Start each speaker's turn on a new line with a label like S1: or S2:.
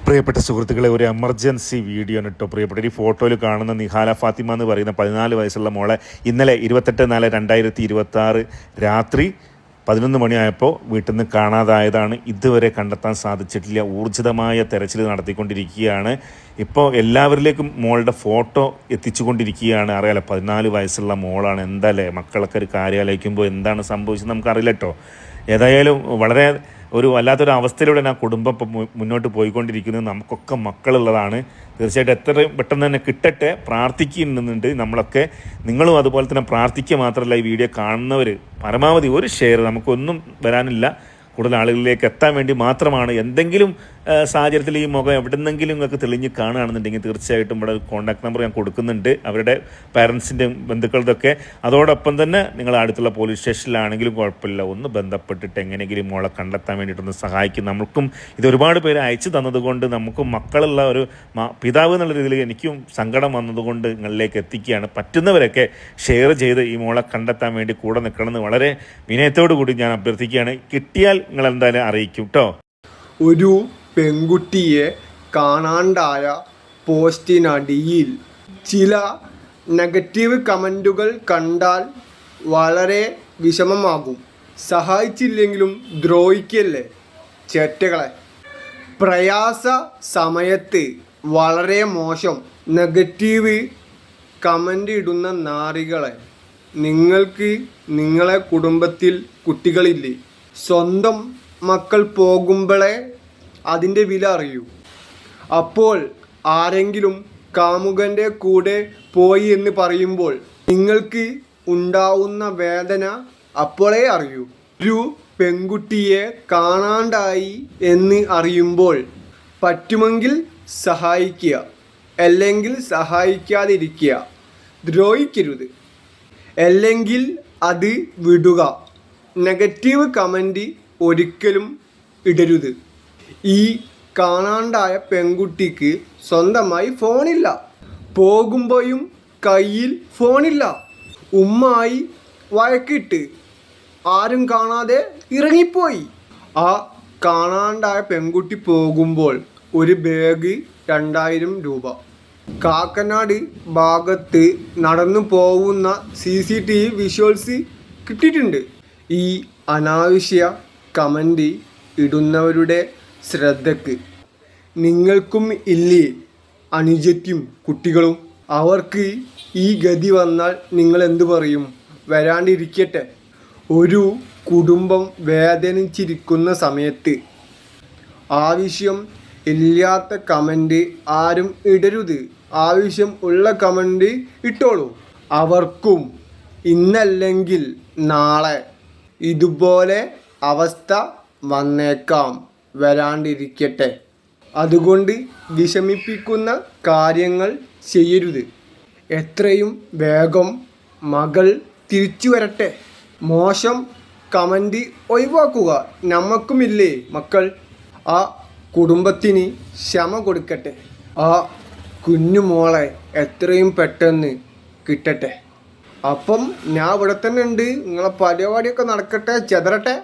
S1: പ്രിയപ്പെട്ട സുഹൃത്തുക്കളെ, ഒരു എമർജൻസി വീഡിയോ ആണ് കേട്ടോ. പ്രിയപ്പെട്ട ഈ ഫോട്ടോയിൽ കാണുന്ന നിഹാല ഫാത്തിമ എന്ന് പറയുന്ന 14 വയസ്സുള്ള മോളെ ഇന്നലെ 28/4/2026 രാത്രി 11 മണിയായപ്പോൾ വീട്ടിൽ നിന്ന് കാണാതായതാണ്. ഇതുവരെ കണ്ടെത്താൻ സാധിച്ചിട്ടില്ല. ഊർജിതമായ തെരച്ചിൽ നടത്തിക്കൊണ്ടിരിക്കുകയാണ്. ഇപ്പോൾ എല്ലാവരിലേക്കും മോളുടെ ഫോട്ടോ എത്തിച്ചുകൊണ്ടിരിക്കുകയാണ്. അറിയാലോ, 14 വയസ്സുള്ള മോളാണ്. എന്താല്ലേ മക്കളൊക്കെ ഒരു കാര്യം ആലോചിക്കുമ്പോൾ എന്താണ് സംഭവിച്ചത് നമുക്കറിയില്ല കേട്ടോ. ഏതായാലും വളരെ ഒരു വല്ലാത്തൊരു അവസ്ഥയിലൂടെ ആ കുടുംബം ഇപ്പം മുന്നോട്ട് പോയിക്കൊണ്ടിരിക്കുന്നത്. നമുക്കൊക്കെ മക്കളുള്ളതാണ്. തീർച്ചയായിട്ടും എത്രയും പെട്ടെന്ന് തന്നെ കിട്ടട്ടെ പ്രാർത്ഥിക്കുന്നുണ്ട് നമ്മളൊക്കെ. നിങ്ങളും അതുപോലെ തന്നെ പ്രാർത്ഥിക്കുക മാത്രമല്ല, ഈ വീഡിയോ കാണുന്നവർ പരമാവധി ഒരു ഷെയർ, നമുക്കൊന്നും വരാനില്ല, കൂടുതൽ ആളുകളിലേക്ക് എത്താൻ വേണ്ടി മാത്രമാണ്. എന്തെങ്കിലും സാഹചര്യത്തിൽ ഈ മുഖം എവിടെന്നെങ്കിലും നിങ്ങൾക്ക് തെളിഞ്ഞ് കാണുകയാണെന്നുണ്ടെങ്കിൽ തീർച്ചയായിട്ടും ഇവിടെ കോൺടാക്ട് നമ്പർ ഞാൻ കൊടുക്കുന്നുണ്ട്, അവരുടെ പാരൻസിൻ്റെയും ബന്ധുക്കളുടെയൊക്കെ. അതോടൊപ്പം തന്നെ നിങ്ങൾ അടുത്തുള്ള പോലീസ് സ്റ്റേഷനിലാണെങ്കിലും കുഴപ്പമില്ല, ഒന്ന് ബന്ധപ്പെട്ടിട്ട് എങ്ങനെയെങ്കിലും മോളെ കണ്ടെത്താൻ വേണ്ടിയിട്ടൊന്ന് സഹായിക്കും. നമുക്കും ഇത് ഒരുപാട് പേര് അയച്ചു തന്നതുകൊണ്ട്, നമുക്കും മക്കളുള്ള ഒരു പിതാവ് എന്നുള്ള രീതിയിൽ എനിക്കും സങ്കടം വന്നതുകൊണ്ട് നിങ്ങളിലേക്ക് എത്തിക്കുകയാണ്. പറ്റുന്നവരൊക്കെ ഷെയർ ചെയ്ത് ഈ മോളെ കണ്ടെത്താൻ വേണ്ടി കൂടെ നിൽക്കണമെന്ന് വളരെ വിനയത്തോടു കൂടി ഞാൻ അഭ്യർത്ഥിക്കുകയാണ്. കിട്ടിയാൽ നിങ്ങൾ എന്തായാലും അറിയിക്കും കേട്ടോ.
S2: ഒരു പെൺകുട്ടിയെ കാണാണ്ടായ പോസ്റ്റിനടിയിൽ ചില നെഗറ്റീവ് കമൻറ്റുകൾ കണ്ടാൽ വളരെ വിഷമമാകും. സഹായിച്ചില്ലെങ്കിലും ദ്രോഹിക്കല്ലേ ചേറ്റകളെ. പ്രയാസ സമയത്ത് വളരെ മോശം നെഗറ്റീവ് കമൻ്റ് ഇടുന്ന നാറികളെ, നിങ്ങൾക്ക് നിങ്ങളെ കുടുംബത്തിൽ കുട്ടികളില്ലേ? സ്വന്തം മക്കൾ പോകുമ്പോഴേ അതിൻ്റെ വില അറിയൂ. അപ്പോൾ ആരെങ്കിലും കാമുകൻ്റെ കൂടെ പോയി എന്ന് പറയുമ്പോൾ നിങ്ങൾക്ക് ഉണ്ടാവുന്ന വേദന അപ്പോഴേ അറിയൂ. ഒരു പെൺകുട്ടിയെ കാണാണ്ടായി എന്ന് അറിയുമ്പോൾ പറ്റുമെങ്കിൽ സഹായിക്കുക, അല്ലെങ്കിൽ സഹായിക്കാതിരിക്കുക. ദ്രോഹിക്കരുത്, അല്ലെങ്കിൽ അത് വിടുക. നെഗറ്റീവ് കമൻ്റ് ഒരിക്കലും ഇടരുത്. ഈ കാണാണ്ടായ പെൺകുട്ടിക്ക് സ്വന്തമായി ഫോണില്ല, പോകുമ്പോഴും കയ്യിൽ ഫോണില്ല. ഉമ്മായി വഴക്കിട്ട് ആരും കാണാതെ ഇറങ്ങിപ്പോയി. ആ കാണാണ്ടായ പെൺകുട്ടി പോകുമ്പോൾ ഒരു ബാഗ് 2000 രൂപ. കാക്കനാട് ഭാഗത്ത് നടന്നു പോകുന്ന CCTV വിഷ്വൽസ് കിട്ടിയിട്ടുണ്ട്. ഈ അനാവശ്യ കമൻ്റ് ഇടുന്നവരുടെ ശ്രദ്ധയ്ക്ക്, നിങ്ങൾക്കും ഇല്ലേ അനുജത്തിയും കുട്ടികളും? അവർക്ക് ഈ ഗതി വന്നാൽ നിങ്ങൾ എന്തു പറയും? വരാണ്ടിരിക്കട്ടെ. ഒരു കുടുംബം വേദനിച്ചിരിക്കുന്ന സമയത്ത് ആവശ്യം ഇല്ലാത്ത കമൻ്റ് ആരും ഇടരുത്. ആവശ്യം ഉള്ള കമൻ്റ് ഇട്ടോളൂ. അവർക്കും ഇന്നല്ലെങ്കിൽ നാളെ ഇതുപോലെ അവസ്ഥ വന്നേക്കാം. വരാണ്ടിരിക്കട്ടെ. അതുകൊണ്ട് വിഷമിപ്പിക്കുന്ന കാര്യങ്ങൾ ചെയ്യരുത്. എത്രയും വേഗം മകൾ തിരിച്ചു വരട്ടെ. മോശം കമൻ്റ് ഒഴിവാക്കുക. നമുക്കുമില്ലേ മക്കൾ? ആ കുടുംബത്തിന് ക്ഷമ കൊടുക്കട്ടെ. ആ കുഞ്ഞുമോളെ എത്രയും പെട്ടെന്ന് കിട്ടട്ടെ. അപ്പം ഞാൻ ഇവിടെ തന്നെ ഉണ്ട്. നിങ്ങളെ പരിപാടിയൊക്കെ നടക്കട്ടെ, ചെതറട്ടെ.